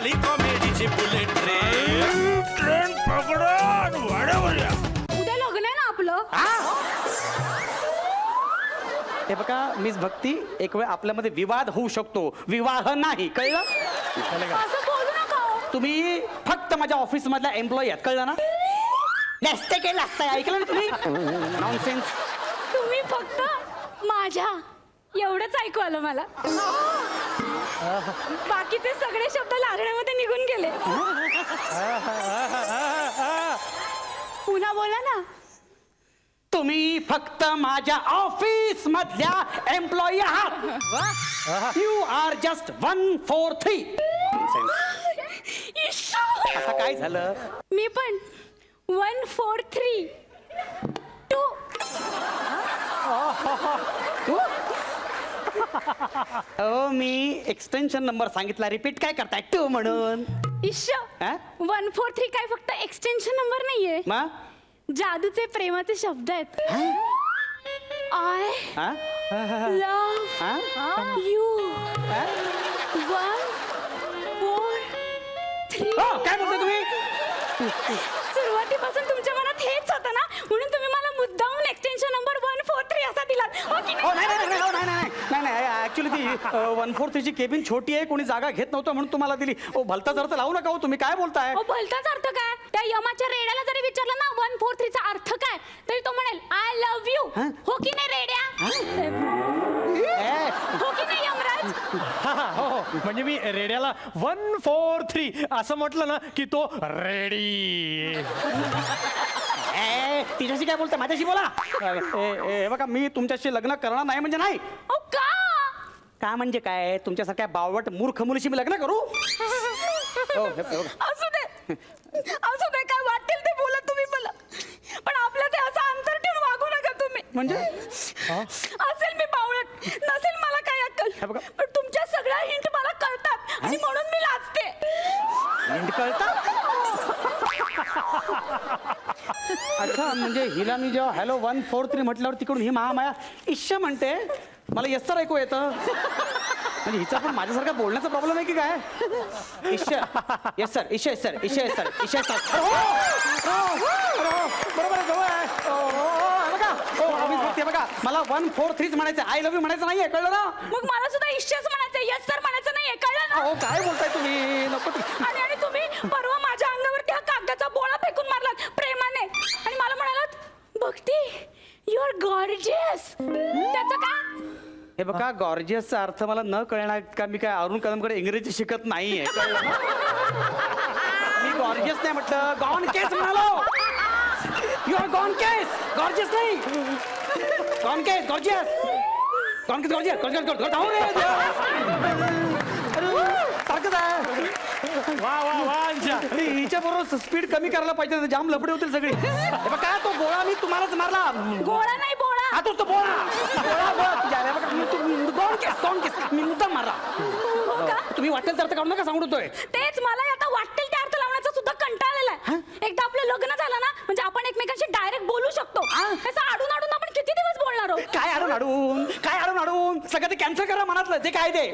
झाली कॉमेडीची bullet train पकडून वाड्यावर या. उद्या लग्न आहे ना आपलं. हे बघा मिस भक्ती, एक वेळ आपल्यामध्ये विवाद होऊ शकतो, विवाह नाही, कळलं? असं बोलू नका हो. तुम्ही फक्त माझ्या ऑफिस मधल्या एम्प्लॉई आहात, कळलं ना? नसते केलं असतं, ऐकलं ना तुम्ही? नॉनसेन्स. तुम्ही फक्त माझ्या एवढंच ऐकू आलं मला. बाकीचे सगळे शब्द लागण्यामध्ये निघून गेले. पुन्हा बोला ना. तुम्ही फक्त माझ्या ऑफिस मधल्या एम्प्लॉई आहात. You are just 143. आता काय झालं? मी पण 1 4 3 2. हो, मी एक्सटेन्शन नंबर सांगितला, रिपीट काय करताय? 2 म्हणून. इश्श. हा? 1 4 3 काय फक्त एक्सटेन्शन नंबर नाहीये, मा? जादूचे प्रेमाचे शब्द आहेत. आय हा? लव्ह हा? यू. हा? 1 4 3. हो, काय बोलता तुम्ही? सुरुवातीपासून तुमच्या मनात हेच होतं ना, म्हणून तुम्ही मला मुद्दामून एक्सटेन्शन नंबर 1 4 3 असा दिलात. हो की हो, नाही? नाही ऍक्च्युली ती 143 ची केबिन छोटी आहे, कोणी जागा घेत नव्हतं म्हणून तुम्हाला दिली. ओ, भलताच अर्थ लावू नका हो, तुम्ही काय बोलताय? अहो, भलताच अर्थ काय? त्या यमाच्या रेड्याला जरी विचारलं ना 1 4 3 चा अर्थ काय, तरी तो म्हणेल आय लव्ह यू. हं? हो की नाही रेड्या? हो की नाही यमराज? हो हो, म्हणजे मी रेड्याला 1 4 3 असं म्हटलं ना की तो रेडी. तिच्याशी काय बोलताय? माझ्याशी बोला. हे बघा, मी तुमच्याशी लग्न करणार नाही म्हणजे नाही. अहो, का म्हणजे काय? तुमच्यासारख्या बावट मूर्ख मुलीशी मी लग्न करू? हो, हे बघा. असू दे काय वाटेल ते बोला तुम्ही मला, पण आपलं ते असं अंतर ठेवून वागू नका तुम्ही. म्हणजे असेल मी बावळट, नसेल मला काय अक्कल, हे बघा. पण तुमच्या सगळ्या हिंट मला कळतात आणि म्हणून मी लाजते. हिंट कळतं? अच्छा, म्हणजे हिला मी जेव्हा हॅलो 1 4 3 म्हटल्यावर तिकडून ही महामाया इश्य म्हणते, मला येस सर ऐकू येतं. म्हणजे हिचा पण माझ्यासारखा बोलण्याचा प्रॉब्लेम आहे की काय? Issue yes sir, issue sir, issue sir, issue sir. बरोबर आहे, जवळ आहे. बघा, हो ऑफिस बघते बघा, मला 1 4 3 म्हणायचं, आय लव्ह यू म्हणायचं नाहीये, कळलं ना? मग मला सुद्धा इश्यच म्हणायचं, यस सर म्हणायचं नाहीये, कळलं ना? हो, काय बोलताय तुम्ही? नको आणि तुम्ही परवा माझ्या अंगावरती हा कागदाचा बोळा फेकून मारलात प्रेमाने आणि मला म्हणालात भक्ती यू आर गॉर्जियस. त्याचं काय? हे बघा, गॉर्जियसचा अर्थ मला न कळणार का? मी काय अरुण कदमकडे इंग्रजी शिकत नाहीये, कळलं ना? मी गॉर्जियस नाही म्हटलं, गॉन केस म्हणालो. You are gone case, gorgeous नाही. Gone case, gorgeous. Gone case, gorgeous, सारखंच आहे. वा वा वा. हिच्या बरोबर स्पीड कमी करायला पाहिजे, जाम लफडे होतील सगळी. हे बघा, काय तो गोळा मी तुम्हालाच मारला. गोळा नाही बोळा. हा तोच तो बोळा. गॉन केस मी मुद्दाम मारला. हो का? तुम्ही वाटेल तर काढू नका, सांगतोय. तेच मला आता वाटेल त्या अर्थ लावण्याचा सुद्धा कंटाळलेला आहे. एकदा आपलं लग्न झालं ना, म्हणजे आपण एकमेकांशी डायरेक्ट बोलू शकतो. असं आडून आडून आपण किती दिवस बोलणार आहोत? काय आडून आडून सगळं ते कॅन्सल करा मनातलं, जे काय ते.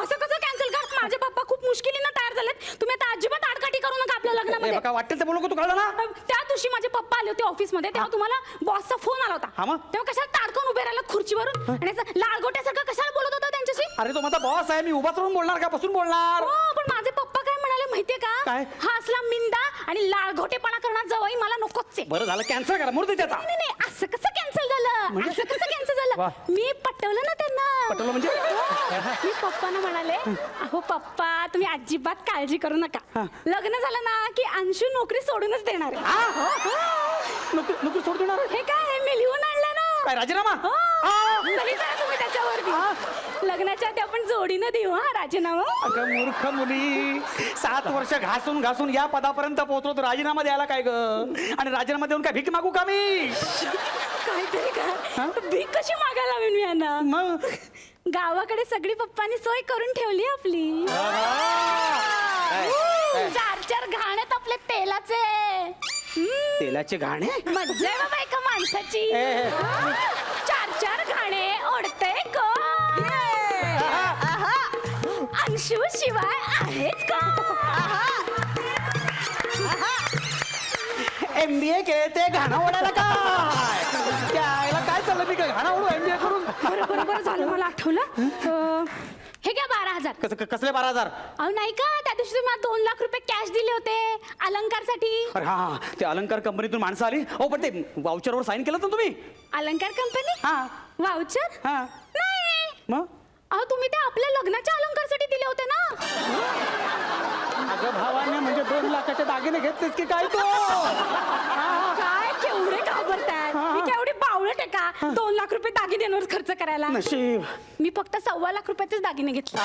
असं कसं कॅन्सल कर? माझे पप्पा खूप मुश्किलीनं तयार झालेत. तुम्ही आता अजिबात आडकाठी करू नका आपल्या लग्नामध्ये. बघा, वाटेल ते बोलू का? तू कळलं ना? त्या दिवशी माझे पप्पा आले होते ऑफिसमध्ये, तेव्हा तुम्हाला बॉसचा फोन आला होता. हा मग? तेव्हा कशाला ताडकन उभे राहिला खुर्चीवरून आणि असं लाळगोट्यासारखं कशाला बोलत होता त्यांच्याशी? अरे, तो माझा बॉस आहे, मी उभाच राहून बोलणार का बसून बोलणार? हो, पण माझे पप्पा काय म्हणाले माहितीये का? काय? हा असला मिंदा आणि लाळघोटेपणा करणार जवळ मला नकोच आहे. बरं झालं, कॅन्सल करा, मूर्ती त्याचा. नाही, असं कसं कॅन्सल झालं? असं कसं कॅन्सल झालं? मी पटवलं ना त्यांना. पटवलं म्हणजे? मी पप्पांना म्हणाले, अहो पप्पा तुम्ही अजिबात काळजी करू नका, लग्न झालं ना की अंशू नोकरी सोडूनच देणार आहे. नोकरी सोड देणार? हे काय मी लिहून आणलं ना. काय राजीनामा? सही करा तुम्ही त्याच्यावरती. लग्नाच्या आधी आपण जोडीनं देऊ हा राजीनामा. अगं मूर्ख मुली, 7 वर्ष घासून घासून या पदापर्यंत पोहोचलो, तर राजीनामा द्यायला काय ग? आणि राजीनामा देऊन काय भीक मागू का मी? काहीतरी का भीक कशी मागायला हवी मी यांना? मग गावाकडे सगळी पप्पांनी सोय करून ठेवली आपली. 4 घाणेत आपले तेलाचे. तेलाचे घाणे? मज्जा आहे बाबा एका माणसाची. 4 घाणे ओढते कोण? अंशू शिवाय आहेच का? MBA केले ते घाणा ओढायला काय त्याला काय चाललं मी काय घाणा ओढू MBA करून बरोबर झालं मला आठवलं. हे घ्या 12,000. कसले 12,000? अहो नाही का त्या दिवशी तुम्ही मला 2 लाख रुपये कॅश दिले होते अलंकारसाठी. अरे हा ते अलंकार कंपनीतून माणसं आली हो पण ते वाउचरवर साईन केलं ना तुम्ही? अलंकार कंपनी हा वाउचर हा नाही. मग अहो तुम्ही ते आपल्या लग्नाच्या अलंकारसाठी दिले होते ना. अगं भावाने म्हणजे 2 लाखाचे दागिने घेतलेस की काय तू? काय केवढे घाबरताय? मी केवढी बावळट आहे का 2 लाख रुपये दागिन्यांवर खर्च करायला? नशीब मी फक्त 2.25 लाख रुपयाचेच दागिने घेतले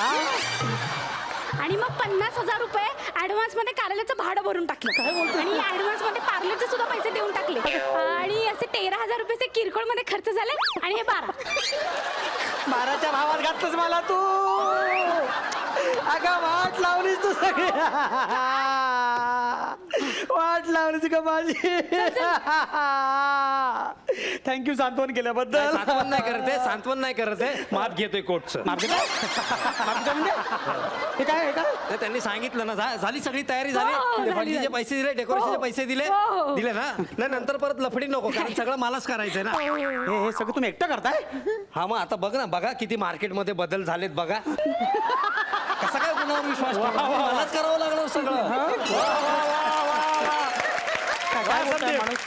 आणि मग 50,000 रुपये ऍडव्हान्स मध्ये कार्यालयाचं भाडं भरून टाकलं आणि ऍडव्हान्स मध्ये पार्लरचे सुद्धा पैसे देऊन टाकले आणि असे 13,000 रुपये किरकोळ मध्ये खर्च झाले आणि हे 12. 12च्या भावात घातलंस मला तू. अगं वाट लावलीस तू सगळी वाट लावलीस का माझी. थँक्यू सांत्वन केल्याबद्दल. सांत्वन नाही करत आहे, सांत्वन नाही करत आहे, माप घेतोय कोर्टचं. माफ केलं? माफ केलं म्हणजे हे काय नाही, त्यांनी सांगितलं ना झाली सगळी तयारी हो, झाली. झाली, भटजीचे पैसे दिले, डेकोरेशनचे पैसे दिले हो. दिले ना. नाही नंतर परत लफडी नको कारण सगळं मलाच करायचंय ना. हे सगळं तुम्ही एकटं करताय? हा मग आता बघ ना बघा किती मार्केटमध्ये बदल झालेत बघा. कसा काय कुणावर विश्वास ठेवला? मलाच करावं लागलं सगळं. काय बोलताय माणूस?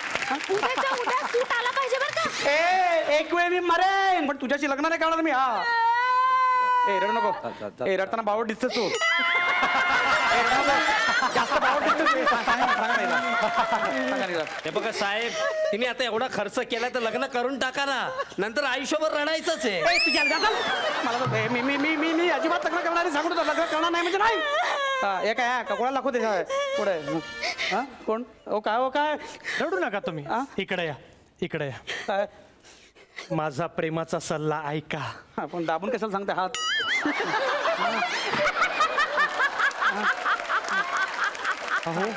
उद्याच्या उद्या सूट आला पाहिजे बरं का. एक वेळ मी मरेन पण तुझ्याशी लग्न नाही करणार मी. हा ए रड नको. ए रडताना बावड दिसतोस तू. ए, रडू नको. जास्त बावड दिसतोस तू. सांगा ना हिला. हे बघा साहेब तिने आता एवढा खर्च केला तर लग्न करून टाका ना नंतर आयुष्यभर रडायचंच आहे. ए, तुझ्या मला तर मी मी मी मी मी अजिबात लग्न करणार सांगू तुला लग्न करणार नाही म्हणजे नाही. हा हे काय हा कोणाला दाखवते पुढे हा कोण ओ काय रडू नका तुम्ही. आ? इकडे या इकडे या. काय माझा प्रेमाचा सल्ला ऐका. आपण दाबून कशाला सांगते हात. अहो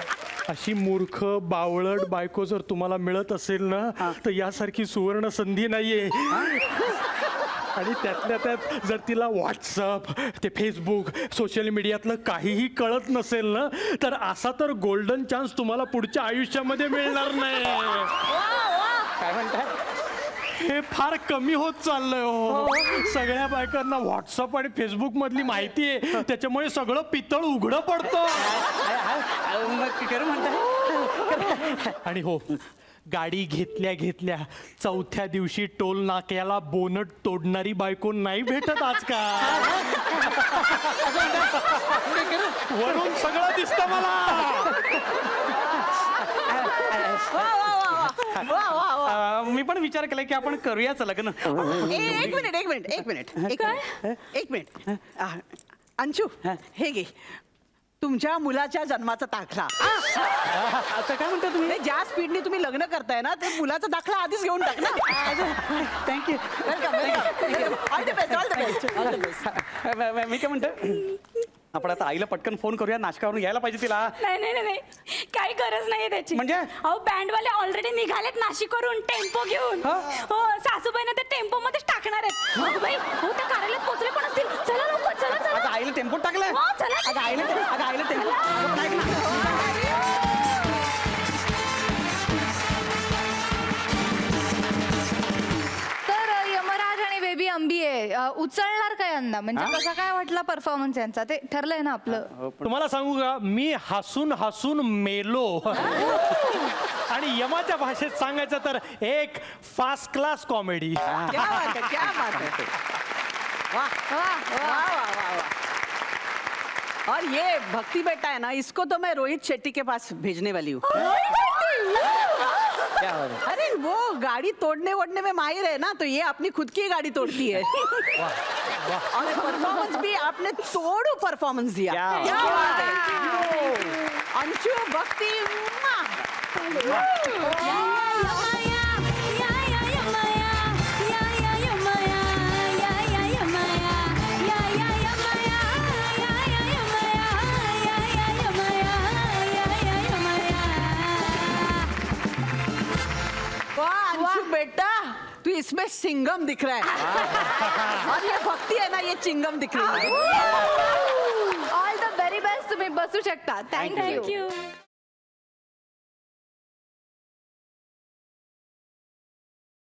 अशी मूर्ख बावळट बायको जर तुम्हाला मिळत असेल ना तर यासारखी सुवर्ण संधी नाहीये. आणि त्यातल्या त्यात जर तिला व्हॉट्सअप ते फेसबुक सोशल मीडियातलं काहीही कळत नसेल ना तर असा तर गोल्डन चान्स तुम्हाला पुढच्या आयुष्यामध्ये मिळणार नाही. काय म्हणताय? हे फार कमी होत चाललंय हो. सगळ्या बायकांना व्हॉट्सअप आणि फेसबुक मधली माहिती आहे त्याच्यामुळे सगळं पितळ उघडं पडतं. मग करू म्हणताय? आणि हो गाडी घेतल्या घेतल्या 4थ्या दिवशी टोल नाक्याला बोनट तोडणारी बायको नाही भेटत आजकाल. वरून सगळं दिसतं मला. मी पण विचार केला की आपण करूयाच लग्न. एक मिनिट अंशू हे घे तुमच्या मुलाच्या जन्माचा दाखला. आता काय म्हणता तुम्ही? ज्या स्पीडने तुम्ही लग्न करताय ना ते मुलाचा दाखला आधीच घेऊन टाक ना. थँक्यू. All the best. मी काय म्हणतो आपण आता आईला पटकन फोन करूया नाशकावरून यायला पाहिजे तिला. नाही काही गरज नाहीये त्याची. म्हणजे? अहो बँडवाले ऑलरेडी निघालेत नाशिकवरून टेम्पो घेऊन. हा? हो सासूबाईंना ते टेम्पो मध्येच टाकणार आहेत. अगं बाई हो त्या कार्यालयात पोहोचले पण असतील. चला लवकर चला आता चला. आईला टेम्पोत टाकलंय. हो, चला. अगं आईला टेम्पो. तर यमराज आणि बेबी अंबिये उचलणार काय यंदा म्हणजे कसा काय वाटला परफॉर्मन्स यांचा ते ठरलंय ना आपलं. तुम्हाला सांगू का मी हसून हसून मेलो. आणि यमाच्या भाषेत सांगायचं तर एक फास्ट क्लास कॉमेडी. क्या बात है, क्या बात है. वाह वाह वाह वाह. और ये भक्ति बेटा है ना इसको तो मैं रोहित शेट्टी के पास भेजने वाली हूँ. अरे वो गाड़ी तोड़ने वोड़ने में माहिर है ना तो ये अपनी खुद की गाड़ी तोड़ती है. और परफॉर्मेंस भी आपने तोड़ू परफॉर्मेंस दिया. क्या बात है अंशु भक्ति. अंशु बेटा तू इसमें सिंगम दिख रहा है और ये भक्ति है ना ये चिंगम दिख रही है. बसू शकता. थँक्यू. थँक्यू.